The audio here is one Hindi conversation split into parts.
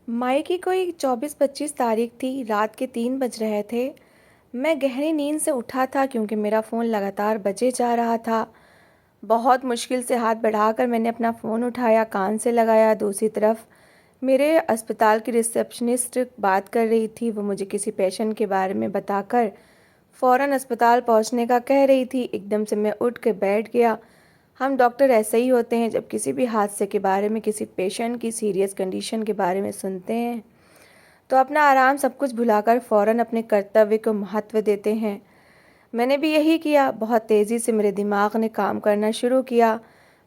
मई की कोई 24-25 तारीख थी। रात के 3 बज रहे थे। मैं गहरी नींद से उठा था क्योंकि मेरा फ़ोन लगातार बजे जा रहा था। बहुत मुश्किल से हाथ बढ़ाकर मैंने अपना फ़ोन उठाया, कान से लगाया। दूसरी तरफ मेरे अस्पताल की रिसेप्शनिस्ट बात कर रही थी। वो मुझे किसी पेशेंट के बारे में बताकर फ़ौरन अस्पताल पहुंचने का कह रही थी। एकदम से मैं उठ के बैठ गया। हम डॉक्टर ऐसे ही होते हैं, जब किसी भी हादसे के बारे में, किसी पेशेंट की सीरियस कंडीशन के बारे में सुनते हैं तो अपना आराम सब कुछ भुलाकर फ़ौरन अपने कर्तव्य को महत्व देते हैं। मैंने भी यही किया। बहुत तेज़ी से मेरे दिमाग ने काम करना शुरू किया।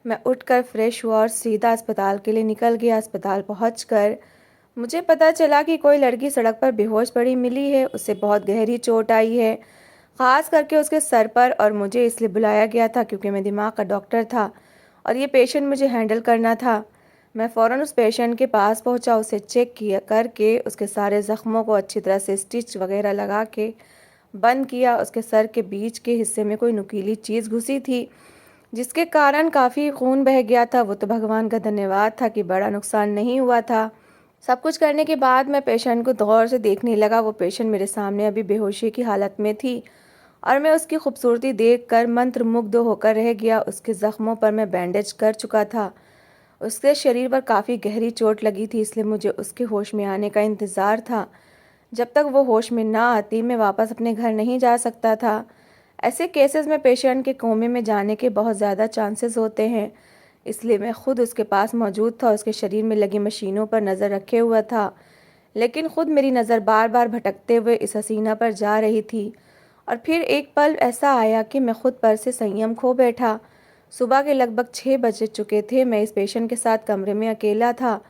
मैं उठकर फ्रेश हुआ और सीधा अस्पताल के लिए निकल गया। अस्पताल पहुंचकर मुझे पता चला कि कोई लड़की सड़क पर बेहोश पड़ी मिली है। उसे बहुत गहरी चोट आई है, ख़ास करके उसके सर पर। और मुझे इसलिए बुलाया गया था क्योंकि मैं दिमाग का डॉक्टर था और ये पेशेंट मुझे हैंडल करना था। मैं फ़ौरन उस पेशेंट के पास पहुंचा। उसे चेक किया करके उसके सारे ज़ख्मों को अच्छी तरह से स्टिच वगैरह लगा के बंद किया। उसके सर के बीच के हिस्से में कोई नुकीली चीज़ घुसी थी जिसके कारण काफ़ी खून बह गया था। वो तो भगवान का धन्यवाद था कि बड़ा नुकसान नहीं हुआ था। सब कुछ करने के बाद मैं पेशेंट को गौर से देखने लगा। वो पेशेंट मेरे सामने अभी बेहोशी की हालत में थी और मैं उसकी खूबसूरती देखकर मंत्रमुग्ध होकर रह गया। उसके ज़ख्मों पर मैं बैंडेज कर चुका था। उसके शरीर पर काफ़ी गहरी चोट लगी थी, इसलिए मुझे उसके होश में आने का इंतज़ार था। जब तक वो होश में ना आती मैं वापस अपने घर नहीं जा सकता था। ऐसे केसेस में पेशेंट के कोमे में जाने के बहुत ज़्यादा चांसेस होते हैं, इसलिए मैं खुद उसके पास मौजूद था। उसके शरीर में लगी मशीनों पर नज़र रखे हुआ था, लेकिन खुद मेरी नज़र बार बार भटकते हुए इस हसीना पर जा रही थी। और फिर एक पल ऐसा आया कि मैं खुद पर से संयम खो बैठा। सुबह के लगभग 6 बज चुके थे। मैं इस पेशेंट के साथ कमरे में अकेला था।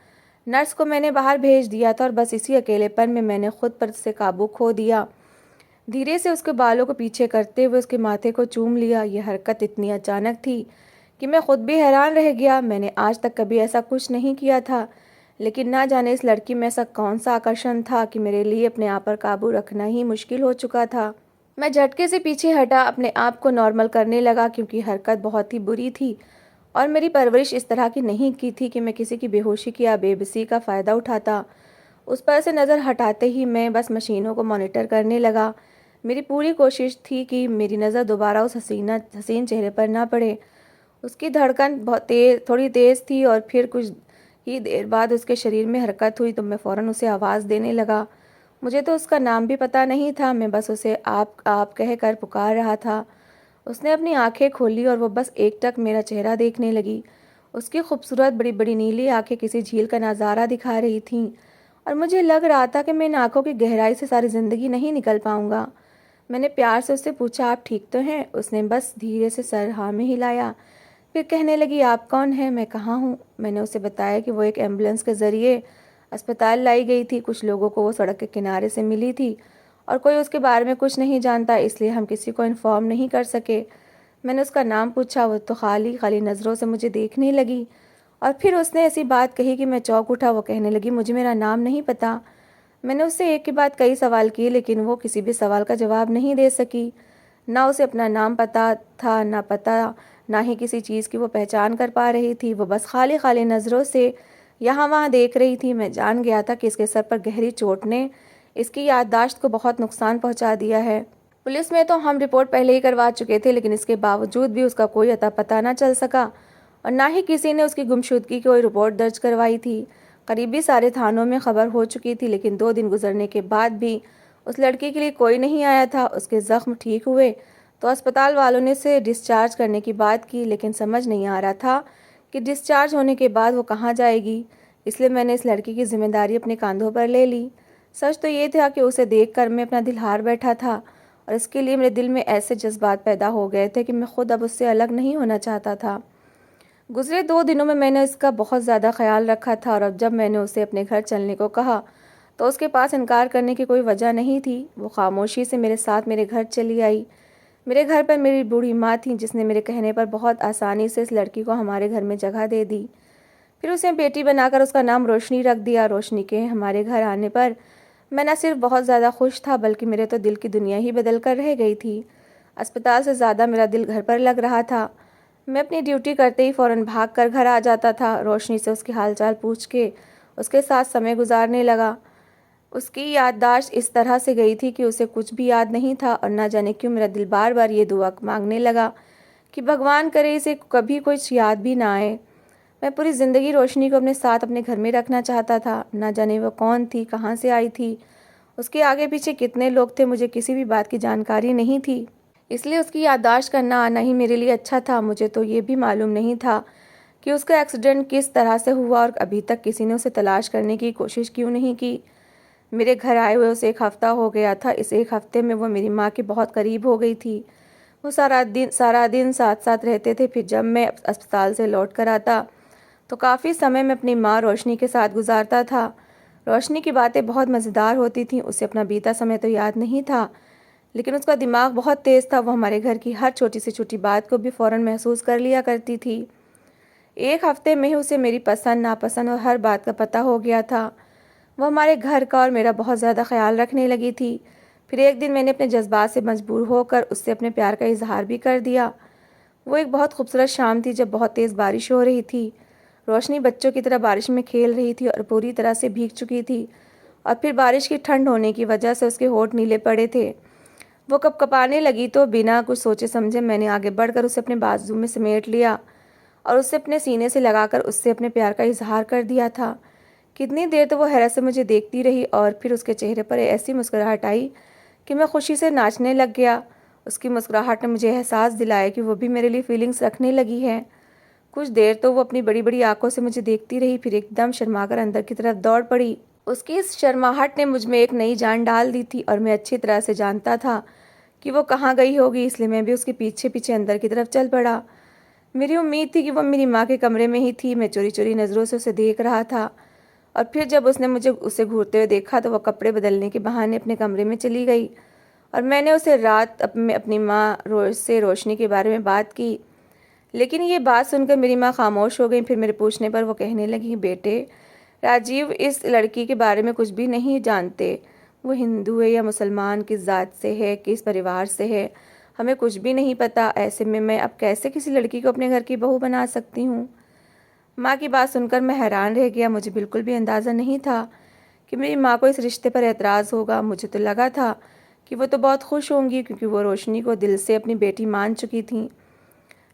नर्स को मैंने बाहर भेज दिया था और बस इसी अकेलेपन में मैंने खुद पर से काबू खो दिया। धीरे से उसके बालों को पीछे करते हुए उसके माथे को चूम लिया। यह हरकत इतनी अचानक थी कि मैं खुद भी हैरान रह गया। मैंने आज तक कभी ऐसा कुछ नहीं किया था, लेकिन ना जाने इस लड़की में ऐसा कौन सा आकर्षण था कि मेरे लिए अपने आप पर काबू रखना ही मुश्किल हो चुका था। मैं झटके से पीछे हटा, अपने आप को नॉर्मल करने लगा क्योंकि हरकत बहुत ही बुरी थी और मेरी परवरिश इस तरह की नहीं की थी कि मैं किसी की बेहोशी की या बेबसी का फ़ायदा उठाता। उस पर से नज़र हटाते ही मैं बस मशीनों को मॉनिटर करने लगा। मेरी पूरी कोशिश थी कि मेरी नज़र दोबारा उस हसीन चेहरे पर ना पड़े। उसकी धड़कन बहुत थोड़ी तेज़ थी और फिर कुछ ही देर बाद उसके शरीर में हरकत हुई तो मैं फ़ौरन उसे आवाज़ देने लगा। मुझे तो उसका नाम भी पता नहीं था, मैं बस उसे आप कह कर पुकार रहा था। उसने अपनी आंखें खोली और वो बस एकटक मेरा चेहरा देखने लगी। उसकी खूबसूरत बड़ी बड़ी नीली आंखें किसी झील का नज़ारा दिखा रही थीं और मुझे लग रहा था कि मैं इन आंखों की गहराई से सारी ज़िंदगी नहीं निकल पाऊंगा। मैंने प्यार से उससे पूछा, आप ठीक तो हैं? उसने बस धीरे से सर हाँ में हिलाया। फिर कहने लगी, आप कौन हैं? मैं कहाँ हूँ? मैंने उसे बताया कि वो एक एम्बुलेंस के ज़रिए अस्पताल लाई गई थी। कुछ लोगों को वो सड़क के किनारे से मिली थी और कोई उसके बारे में कुछ नहीं जानता, इसलिए हम किसी को इन्फॉर्म नहीं कर सके। मैंने उसका नाम पूछा। वो तो खाली खाली नज़रों से मुझे देखने लगी और फिर उसने ऐसी बात कही कि मैं चौंक उठा। वो कहने लगी, मुझे मेरा नाम नहीं पता। मैंने उससे एक के बाद कई सवाल किए, लेकिन वो किसी भी सवाल का जवाब नहीं दे सकी। ना उसे अपना नाम पता था, ना पता, ना ही किसी चीज़ की वो पहचान कर पा रही थी। वो बस खाली खाली नज़रों से यहाँ वहाँ देख रही थी। मैं जान गया था कि इसके सर पर गहरी चोट ने इसकी याददाश्त को बहुत नुकसान पहुँचा दिया है। पुलिस में तो हम रिपोर्ट पहले ही करवा चुके थे, लेकिन इसके बावजूद भी उसका कोई अता पता ना चल सका और ना ही किसी ने उसकी गुमशुदगी की कोई रिपोर्ट दर्ज करवाई थी। करीबी सारे थानों में खबर हो चुकी थी, लेकिन 2 दिन गुजरने के बाद भी उस लड़की के लिए कोई नहीं आया था। उसके ज़ख्म ठीक हुए तो अस्पताल वालों ने उसे डिस्चार्ज करने की बात की, लेकिन समझ नहीं आ रहा था कि डिस्चार्ज होने के बाद वो कहाँ जाएगी। इसलिए मैंने इस लड़की की जिम्मेदारी अपने कंधों पर ले ली। सच तो ये था कि उसे देखकर मैं अपना दिल हार बैठा था और इसके लिए मेरे दिल में ऐसे जज्बात पैदा हो गए थे कि मैं खुद अब उससे अलग नहीं होना चाहता था। गुज़रे 2 दिनों में मैंने इसका बहुत ज़्यादा ख्याल रखा था और अब जब मैंने उसे अपने घर चलने को कहा तो उसके पास इनकार करने की कोई वजह नहीं थी। वो खामोशी से मेरे साथ मेरे घर चली आई। मेरे घर पर मेरी बूढ़ी माँ थी, जिसने मेरे कहने पर बहुत आसानी से इस लड़की को हमारे घर में जगह दे दी। फिर उसे बेटी बनाकर उसका नाम रोशनी रख दिया। रोशनी के हमारे घर आने पर मैं न सिर्फ बहुत ज़्यादा खुश था, बल्कि मेरे तो दिल की दुनिया ही बदल कर रह गई थी। अस्पताल से ज़्यादा मेरा दिल घर पर लग रहा था। मैं अपनी ड्यूटी करते ही फ़ौरन भाग कर घर आ जाता था। रोशनी से उसकी हालचाल पूछ के उसके साथ समय गुजारने लगा। उसकी याददाश्त इस तरह से गई थी कि उसे कुछ भी याद नहीं था और ना जाने क्यों मेरा दिल बार बार ये दुआ मांगने लगा कि भगवान करे इसे कभी कुछ याद भी ना आए। मैं पूरी ज़िंदगी रोशनी को अपने साथ अपने घर में रखना चाहता था। ना जाने वो कौन थी, कहाँ से आई थी, उसके आगे पीछे कितने लोग थे, मुझे किसी भी बात की जानकारी नहीं थी। इसलिए उसकी याददाश्त करना आना ही मेरे लिए अच्छा था। मुझे तो ये भी मालूम नहीं था कि उसका एक्सीडेंट किस तरह से हुआ और अभी तक किसी ने उसे तलाश करने की कोशिश क्यों नहीं की। मेरे घर आए हुए उसे 1 हफ़्ता हो गया था। इस 1 हफ़्ते में वो मेरी माँ के बहुत करीब हो गई थी। वो सारा दिन साथ साथ रहते थे। फिर जब मैं अस्पताल से लौट कर आता तो काफ़ी समय मैं अपनी माँ रोशनी के साथ गुजारता था। रोशनी की बातें बहुत मज़ेदार होती थीं। उसे अपना बीता समय तो याद नहीं था, लेकिन उसका दिमाग बहुत तेज़ था। वो हमारे घर की हर छोटी से छोटी बात को भी फ़ौरन महसूस कर लिया करती थी। 1 हफ़्ते में ही उसे मेरी पसंद नापसंद और हर बात का पता हो गया था। वो हमारे घर का और मेरा बहुत ज़्यादा ख्याल रखने लगी थी। फिर एक दिन मैंने अपने जज्बात से मजबूर होकर उससे अपने प्यार का इजहार भी कर दिया। वो एक बहुत खूबसूरत शाम थी जब बहुत तेज़ बारिश हो रही थी। रोशनी बच्चों की तरह बारिश में खेल रही थी और पूरी तरह से भीग चुकी थी, और फिर बारिश की ठंड होने की वजह से उसके होंठ नीले पड़े थे। वो कँपकँपाने लगी तो बिना कुछ सोचे समझे मैंने आगे बढ़कर उसे अपने बाजू में समेट लिया और उसे अपने सीने से लगाकर उससे अपने प्यार का इजहार कर दिया था। कितनी देर तो वो हैरत से मुझे देखती रही और फिर उसके चेहरे पर ऐसी मुस्कुराहट आई कि मैं खुशी से नाचने लग गया। उसकी मुस्कुराहट ने मुझे एहसास दिलाया कि वो भी मेरे लिए फीलिंग्स रखने लगी है। कुछ देर तो वो अपनी बड़ी बड़ी आंखों से मुझे देखती रही, फिर एकदम शर्माकर अंदर की तरफ दौड़ पड़ी। उसकी इस शर्माहट ने मुझ में एक नई जान डाल दी थी और मैं अच्छी तरह से जानता था कि वो कहाँ गई होगी, इसलिए मैं भी उसके पीछे पीछे अंदर की तरफ चल पड़ा। मेरी उम्मीद थी कि वो मेरी माँ के कमरे में ही थी। मैं चोरी चोरी नज़रों से उसे देख रहा था और फिर जब उसने मुझे उसे घूरते हुए देखा तो वह कपड़े बदलने के बहाने अपने कमरे में चली गई और मैंने उसे रात में अपनी माँ से रोशनी के बारे में बात की। लेकिन ये बात सुनकर मेरी माँ खामोश हो गई। फिर मेरे पूछने पर वो कहने लगी, बेटे राजीव इस लड़की के बारे में कुछ भी नहीं जानते। वो हिंदू है या मुसलमान, किस ज़ात से है, किस परिवार से है, हमें कुछ भी नहीं पता। ऐसे में मैं अब कैसे किसी लड़की को अपने घर की बहू बना सकती हूँ। माँ की बात सुनकर मैं हैरान रह गया। मुझे बिल्कुल भी अंदाज़ा नहीं था कि मेरी माँ को इस रिश्ते पर एतराज़ होगा। मुझे तो लगा था कि वो तो बहुत खुश होंगी क्योंकि वो रोशनी को दिल से अपनी बेटी मान चुकी थी।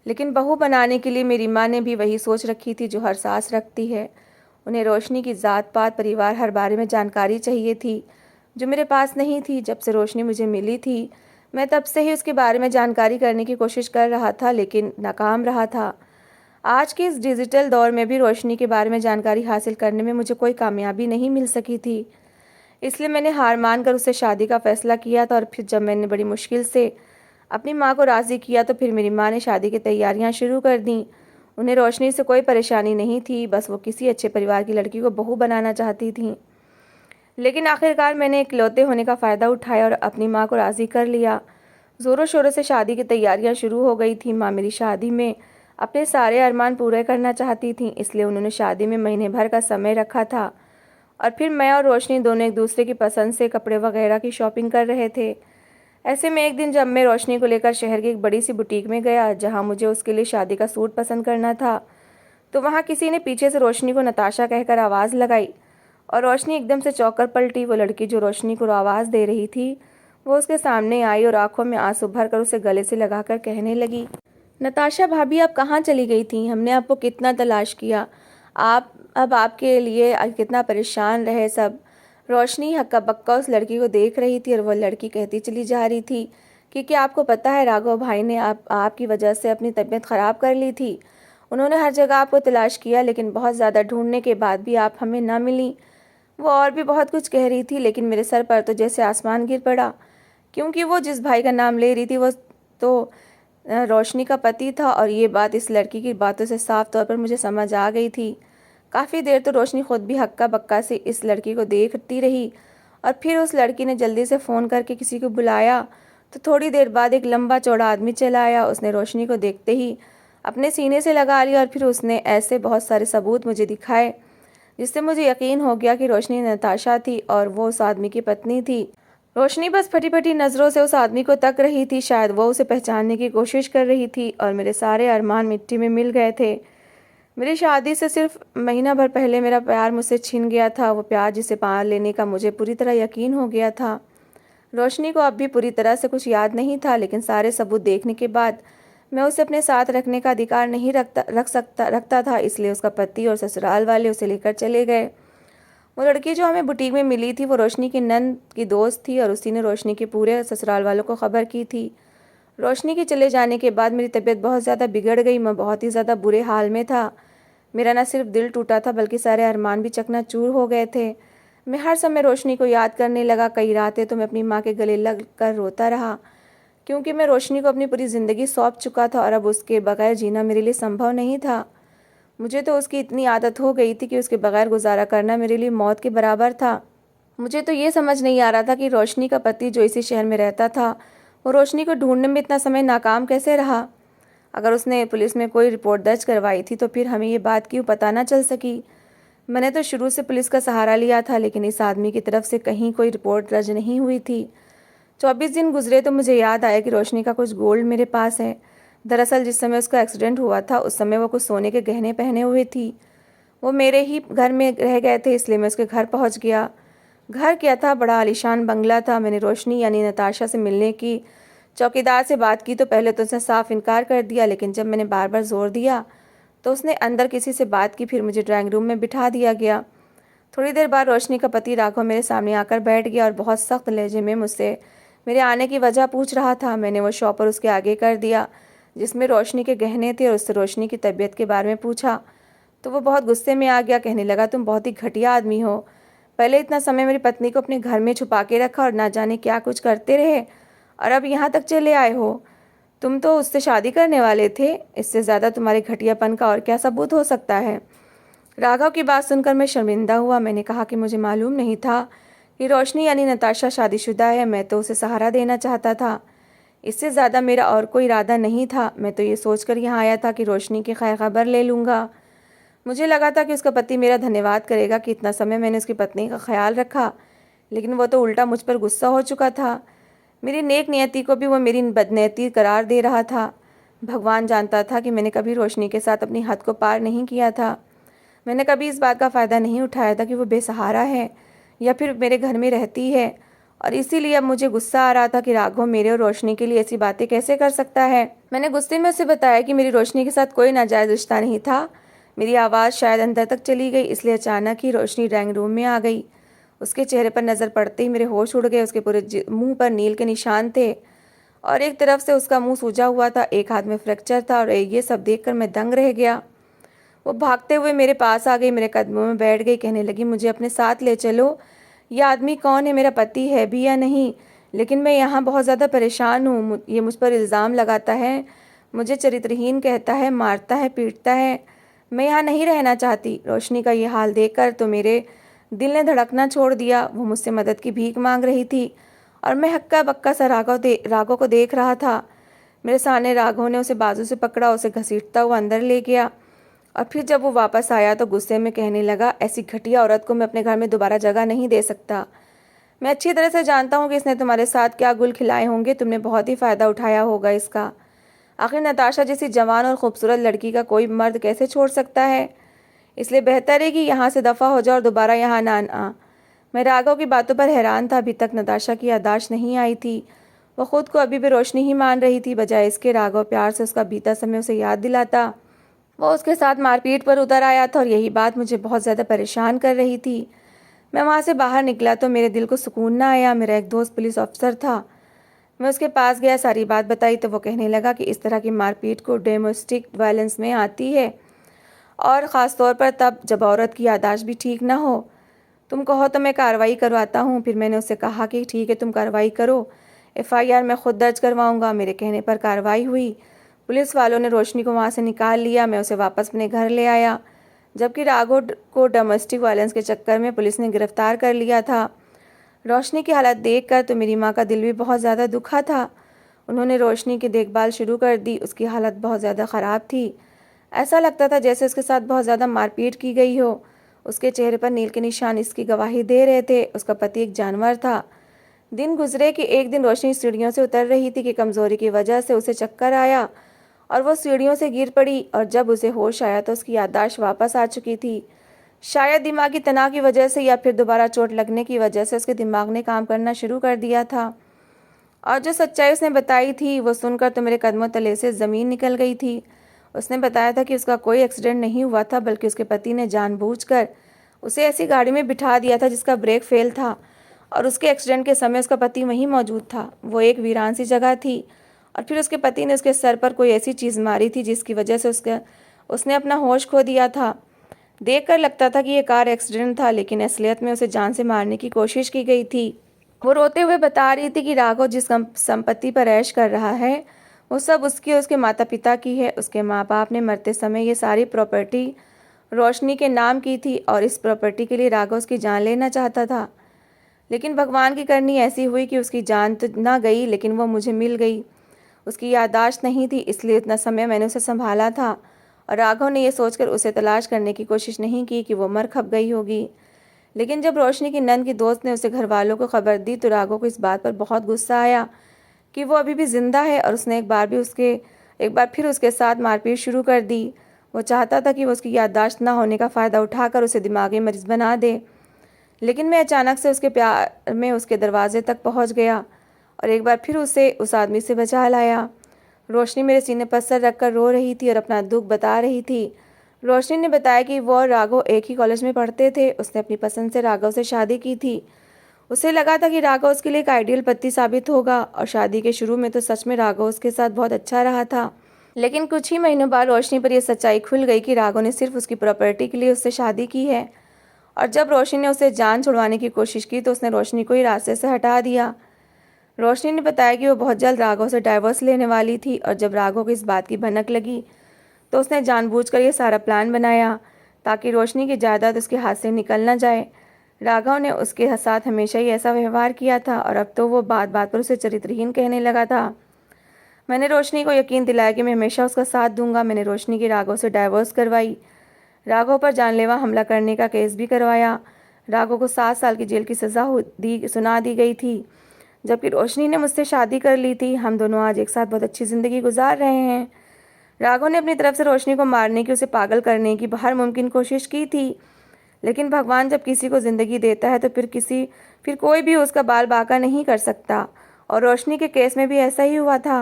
लेकिन बहू बनाने के लिए मेरी माँ ने भी वही सोच रखी थी जो हर सास रखती है। उन्हें रोशनी की ज़ात पात परिवार हर बारे में जानकारी चाहिए थी, जो मेरे पास नहीं थी। जब से रोशनी मुझे मिली थी मैं तब से ही उसके बारे में जानकारी करने की कोशिश कर रहा था, लेकिन नाकाम रहा था। आज के इस डिजिटल दौर में भी रोशनी के बारे में जानकारी हासिल करने में मुझे कोई कामयाबी नहीं मिल सकी थी। इसलिए मैंने हार मानकर उससे शादी का फ़ैसला किया था और फिर जब मैंने बड़ी मुश्किल से अपनी माँ को राज़ी किया तो फिर मेरी माँ ने शादी की तैयारियाँ शुरू कर दी। उन्हें रोशनी से कोई परेशानी नहीं थी, बस वो किसी अच्छे परिवार की लड़की को बहू बनाना चाहती थी। लेकिन आखिरकार मैंने इकलौते होने का फ़ायदा उठाया और अपनी माँ को राज़ी कर लिया। ज़ोरों शोरों से शादी की तैयारियां शुरू हो गई थी। माँ मेरी शादी में अपने सारे अरमान पूरे करना चाहती थी, इसलिए उन्होंने शादी में महीने भर का समय रखा था और फिर मैं और रोशनी दोनों एक दूसरे की पसंद से कपड़े वगैरह की शॉपिंग कर रहे थे। ऐसे में एक दिन जब मैं रोशनी को लेकर शहर की एक बड़ी सी बुटीक में गया जहाँ मुझे उसके लिए शादी का सूट पसंद करना था, तो वहाँ किसी ने पीछे से रोशनी को नताशा कहकर आवाज़ लगाई और रोशनी एकदम से चौंक पलटी। वो लड़की जो रोशनी को आवाज़ दे रही थी वो उसके सामने आई और आंखों में आंसू भर कर उसे गले से लगाकर कहने लगी, नताशा भाभी आप कहाँ चली गई थी? हमने आपको कितना तलाश किया, आप अब आपके लिए कितना परेशान रहे सब। रोशनी हक्का बक्का उस लड़की को देख रही थी और वह लड़की कहती चली जा रही थी कि क्या आपको पता है राघव भाई ने आपकी वजह से अपनी तबीयत ख़राब कर ली थी। उन्होंने हर जगह आपको तलाश किया, लेकिन बहुत ज़्यादा ढूंढने के बाद भी आप हमें ना मिली। वो और भी बहुत कुछ कह रही थी, लेकिन मेरे सर पर तो जैसे आसमान गिर पड़ा, क्योंकि वो जिस भाई का नाम ले रही थी वो तो रोशनी का पति था और ये बात इस लड़की की बातों से साफ तौर पर मुझे समझ आ गई थी। काफ़ी देर तो रोशनी खुद भी हक्का बक्का से इस लड़की को देखती रही और फिर उस लड़की ने जल्दी से फ़ोन करके किसी को बुलाया तो थोड़ी देर बाद एक लंबा चौड़ा आदमी चला आया। उसने रोशनी को देखते ही अपने सीने से लगा लिया और फिर उसने ऐसे बहुत सारे सबूत मुझे दिखाए जिससे मुझे यकीन हो गया कि रोशनी नताशा थी और वो उस आदमी की पत्नी थी। रोशनी बस फटी फटी नज़रों से उस आदमी को तक रही थी, शायद वो उसे पहचानने की कोशिश कर रही थी और मेरे सारे अरमान मिट्टी में मिल गए थे। मेरी शादी से सिर्फ महीना भर पहले मेरा प्यार मुझसे छिन गया था, वो प्यार जिसे पा लेने का मुझे पूरी तरह यकीन हो गया था। रोशनी को अब भी पूरी तरह से कुछ याद नहीं था, लेकिन सारे सबूत देखने के बाद मैं उसे अपने साथ रखने का अधिकार नहीं रखता था, इसलिए उसका पति और ससुराल वाले उसे लेकर चले गए। वो लड़की जो हमें बुटीक में मिली थी वो रोशनी की नंद की दोस्त थी और उसी ने रोशनी के पूरे ससुराल वालों को खबर की थी। रोशनी के चले जाने के बाद मेरी तबीयत बहुत ज़्यादा बिगड़ गई। मैं बहुत ही ज़्यादा बुरे हाल में था। मेरा न सिर्फ दिल टूटा था बल्कि सारे अरमान भी चकनाचूर हो गए थे। मैं हर समय रोशनी को याद करने लगा। कई रातें तो मैं अपनी माँ के गले लग कर रोता रहा, क्योंकि मैं रोशनी को अपनी पूरी ज़िंदगी सौंप चुका था और अब उसके बगैर जीना मेरे लिए संभव नहीं था। मुझे तो उसकी इतनी आदत हो गई थी कि उसके बगैर गुजारा करना मेरे लिए मौत के बराबर था। मुझे तो ये समझ नहीं आ रहा था कि रोशनी का पति जो इसी शहर में रहता था, वो रोशनी को ढूंढने में इतना समय नाकाम कैसे रहा। अगर उसने पुलिस में कोई रिपोर्ट दर्ज करवाई थी तो फिर हमें ये बात क्यों पता ना चल सकी। मैंने तो शुरू से पुलिस का सहारा लिया था, लेकिन इस आदमी की तरफ से कहीं कोई रिपोर्ट दर्ज नहीं हुई थी। 24 दिन गुजरे तो मुझे याद आया कि रोशनी का कुछ गोल्ड मेरे पास है। दरअसल जिस समय उसका एक्सीडेंट हुआ था उस समय वो कुछ सोने के गहने पहने हुए थी। वो मेरे ही घर में रह गए थे, इसलिए मैं उसके घर पहुंच गया। घर क्या था, बड़ा आलीशान बंगला था। मैंने रोशनी यानी नताशा से मिलने की चौकीदार से बात की तो पहले तो उसने साफ इनकार कर दिया, लेकिन जब मैंने बार बार जोर दिया तो उसने अंदर किसी से बात की। फिर मुझे ड्राइंग रूम में बिठा दिया गया। थोड़ी देर बाद रोशनी का पति राघव मेरे सामने आकर बैठ गया और बहुत सख्त लहजे में मुझसे मेरे आने की वजह पूछ रहा था। मैंने वो शॉपर उसके आगे कर दिया जिसमें रोशनी के गहने थे और उससे रोशनी की तबीयत के बारे में पूछा तो वो बहुत गुस्से में आ गया। कहने लगा, तुम बहुत ही घटिया आदमी हो। पहले इतना समय मेरी पत्नी को अपने घर में छुपा के रखा और ना जाने क्या कुछ करते रहे, और अब यहाँ तक चले आए हो। तुम तो उससे शादी करने वाले थे। इससे ज़्यादा तुम्हारे घटियापन का और क्या सबूत हो सकता है। राघव की बात सुनकर मैं शर्मिंदा हुआ। मैंने कहा कि मुझे मालूम नहीं था कि रोशनी यानी नताशा शादीशुदा है। मैं तो उसे सहारा देना चाहता था, इससे ज़्यादा मेरा और कोई इरादा नहीं था। मैं तो ये सोचकर यहाँ आया था कि रोशनी की खैर खबर ले लूँगा। मुझे लगा था कि उसका पति मेरा धन्यवाद करेगा कि इतना समय मैंने उसकी पत्नी का ख्याल रखा, लेकिन वो तो उल्टा मुझ पर गुस्सा हो चुका था। मेरी नेक नियति को भी वो मेरी बदनीयती करार दे रहा था। भगवान जानता था कि मैंने कभी रोशनी के साथ अपनी हद को पार नहीं किया था। मैंने कभी इस बात का फ़ायदा नहीं उठाया था कि वो बेसहारा है या फिर मेरे घर में रहती है, और इसीलिए अब मुझे गुस्सा आ रहा था कि राघव मेरे और रोशनी के लिए ऐसी बातें कैसे कर सकता है। मैंने गुस्से में उसे बताया कि मेरी रोशनी के साथ कोई नाजायज़ रिश्ता नहीं था। मेरी आवाज़ शायद अंदर तक चली गई, इसलिए अचानक ही रोशनी ड्राइंग रूम में आ गई। उसके चेहरे पर नज़र पड़ते ही मेरे होश उड़ गए। उसके पूरे मुंह पर नील के निशान थे और एक तरफ से उसका मुंह सूजा हुआ था, एक हाथ में फ्रैक्चर था, और ये सब देखकर मैं दंग रह गया। वो भागते हुए मेरे पास आ गई, मेरे कदमों में बैठ गई। कहने लगी, मुझे अपने साथ ले चलो। यह आदमी कौन है, मेरा पति है भी या नहीं? लेकिन मैं यहाँ बहुत ज़्यादा परेशान हूँ। ये मुझ पर इल्ज़ाम लगाता है, मुझे चरित्रहीन कहता है, मारता है, पीटता है। मैं यहाँ नहीं रहना चाहती। रोशनी का ये हाल देखकर तो मेरे दिल ने धड़कना छोड़ दिया। वो मुझसे मदद की भीख मांग रही थी और मैं हक्का बक्का सा राघव को देख रहा था। मेरे सामने राघव ने उसे बाजू से पकड़ा, उसे घसीटता हुआ अंदर ले गया, और फिर जब वो वापस आया तो गुस्से में कहने लगा, ऐसी घटिया औरत को मैं अपने घर में दोबारा जगह नहीं दे सकता। मैं अच्छी तरह से जानता हूँ कि इसने तुम्हारे साथ क्या गुल खिलाए होंगे। तुमने बहुत ही फ़ायदा उठाया होगा इसका। आखिर नताशा जैसी जवान और खूबसूरत लड़की का कोई मर्द कैसे छोड़ सकता है? इसलिए बेहतर है कि यहाँ से दफ़ा हो जाओ और दोबारा यहाँ ना आ। मैं राघव की बातों पर हैरान था। अभी तक नताशा की याददाश्त नहीं आई थी। वो खुद को अभी भी रोशनी ही मान रही थी, बजाय इसके राघव प्यार से उसका बीता समय उसे याद दिलाता। वो उसके साथ मारपीट पर उतर आया था और यही बात मुझे बहुत ज़्यादा परेशान कर रही थी। मैं वहाँ से बाहर निकला तो मेरे दिल को सुकून ना आया। मेरा एक दोस्त पुलिस अफसर था। मैं उसके पास गया, सारी बात बताई तो वो कहने लगा कि इस तरह की मारपीट को डोमेस्टिक वायलेंस में आती है, और ख़ास तौर पर तब जब औरत की याददाश्त भी ठीक ना हो। तुम कहो तो मैं कार्रवाई करवाता हूँ। फिर मैंने उससे कहा कि ठीक है, तुम कार्रवाई करो, एफआईआर मैं खुद दर्ज करवाऊँगा। मेरे कहने पर कार्रवाई हुई। पुलिस वालों ने रोशनी को वहाँ से निकाल लिया। मैं उसे वापस अपने घर ले आया, जबकि राघव को डोमेस्टिक वायलेंस के चक्कर में पुलिस ने गिरफ्तार कर लिया था। रोशनी की हालत देखकर तो मेरी माँ का दिल भी बहुत ज़्यादा दुखा था। उन्होंने रोशनी की देखभाल शुरू कर दी। उसकी हालत बहुत ज़्यादा ख़राब थी। ऐसा लगता था जैसे उसके साथ बहुत ज़्यादा मारपीट की गई हो। उसके चेहरे पर नील के निशान इसकी गवाही दे रहे थे। उसका पति एक जानवर था। दिन गुजरे कि एक दिन रोशनी सीढ़ियों से उतर रही थी कि कमज़ोरी की वजह से उसे चक्कर आया और वो सीढ़ियों से गिर पड़ी और जब उसे होश आया तो उसकी याददाश्त वापस आ चुकी थी। शायद दिमागी तनाव की वजह से या फिर दोबारा चोट लगने की वजह से उसके दिमाग ने काम करना शुरू कर दिया था। और जो सच्चाई उसने बताई थी वो सुनकर तो मेरे कदमों तले से ज़मीन निकल गई थी। उसने बताया था कि उसका कोई एक्सीडेंट नहीं हुआ था, बल्कि उसके पति ने जानबूझकर उसे ऐसी गाड़ी में बिठा दिया था जिसका ब्रेक फेल था, और उसके एक्सीडेंट के समय उसका पति वहीं मौजूद था। वो एक वीरान सी जगह थी और फिर उसके पति ने उसके सर पर कोई ऐसी चीज़ मारी थी जिसकी वजह से उसने अपना होश खो दिया था। देखकर लगता था कि ये कार एक्सीडेंट था, लेकिन असलियत में उसे जान से मारने की कोशिश की गई थी। वो रोते हुए बता रही थी कि राघव जिस संपत्ति पर ऐश कर रहा है वो सब उसकी और उसके माता पिता की है। उसके माँ बाप ने मरते समय ये सारी प्रॉपर्टी रोशनी के नाम की थी और इस प्रॉपर्टी के लिए राघव उसकी जान लेना चाहता था। लेकिन भगवान की करनी ऐसी हुई कि उसकी जान तो ना गई, लेकिन वो मुझे मिल गई। उसकी याददाश्त नहीं थी, इसलिए इतना समय मैंने उसे संभाला था और राघव ने यह सोचकर उसे तलाश करने की कोशिश नहीं की कि वो मर खप गई होगी। लेकिन जब रोशनी की नंद की दोस्त ने उसे घर वालों को खबर दी तो राघव को इस बात पर बहुत गुस्सा आया कि वो अभी भी जिंदा है, और उसने एक बार फिर उसके साथ मारपीट शुरू कर दी। वो चाहता था कि वो उसकी याददाश्त ना होने का फ़ायदा उठाकर उसे दिमागी मरीज बना दे। लेकिन मैं अचानक से उसके प्यार में उसके दरवाजे तक पहुंच गया और एक बार फिर उसे उस आदमी से बचा लाया। रोशनी मेरे सीने पर सर रखकर रो रही थी और अपना दुख बता रही थी। रोशनी ने बताया कि वो और राघव एक ही कॉलेज में पढ़ते थे। उसने अपनी पसंद से राघव से शादी की थी। उसे लगा था कि राघव उसके लिए एक आइडियल पति साबित होगा, और शादी के शुरू में तो सच में राघव उसके साथ बहुत अच्छा रहा था। लेकिन कुछ ही महीनों बाद रोशनी पर यह सच्चाई खुल गई कि राघव ने सिर्फ उसकी प्रॉपर्टी के लिए उससे शादी की है। और जब रोशनी ने उसे जान छुड़वाने की कोशिश की तो उसने रोशनी को ही रास्ते से हटा दिया। रोशनी ने बताया कि वो बहुत जल्द राघव से डाइवोर्स लेने वाली थी, और जब राघव को इस बात की भनक लगी तो उसने जानबूझकर ये सारा प्लान बनाया ताकि रोशनी की जायदाद उसके हाथ से निकल ना जाए। राघव ने उसके साथ हमेशा ही ऐसा व्यवहार किया था और अब तो वो बात बात पर उसे चरित्रहीन कहने लगा था। मैंने रोशनी को यकीन दिलाया कि मैं हमेशा उसका साथ दूंगा। मैंने रोशनी की राघव से डाइवोर्स करवाई, राघव पर जानलेवा हमला करने का केस भी करवाया। राघव को 7 साल की जेल की सज़ा सुना दी गई थी, जबकि रोशनी ने मुझसे शादी कर ली थी। हम दोनों आज एक साथ बहुत अच्छी ज़िंदगी गुजार रहे हैं। राघव ने अपनी तरफ से रोशनी को मारने की, उसे पागल करने की हर मुमकिन कोशिश की थी, लेकिन भगवान जब किसी को ज़िंदगी देता है तो फिर कोई भी उसका बाल बाका नहीं कर सकता। और रोशनी के केस में भी ऐसा ही हुआ था।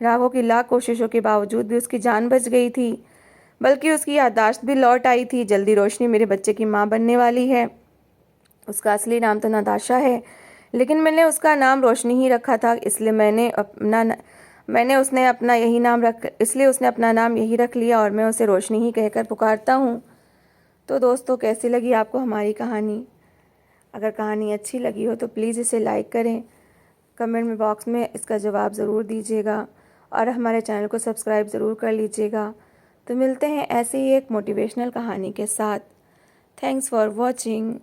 राघव की लाख कोशिशों के बावजूद भी उसकी जान बच गई थी, बल्कि उसकी याददाश्त भी लौट आई थी। जल्दी रोशनी मेरे बच्चे की माँ बनने वाली है। उसका असली नाम तो नताशा है, लेकिन मैंने उसका नाम रोशनी ही रखा था, इसलिए उसने अपना नाम यही रख लिया और मैं उसे रोशनी ही कहकर पुकारता हूँ। तो दोस्तों, कैसी लगी आपको हमारी कहानी? अगर कहानी अच्छी लगी हो तो प्लीज़ इसे लाइक करें, कमेंट में बॉक्स में इसका जवाब ज़रूर दीजिएगा और हमारे चैनल को सब्सक्राइब ज़रूर कर लीजिएगा। तो मिलते हैं ऐसे ही एक मोटिवेशनल कहानी के साथ। Thanks for watching.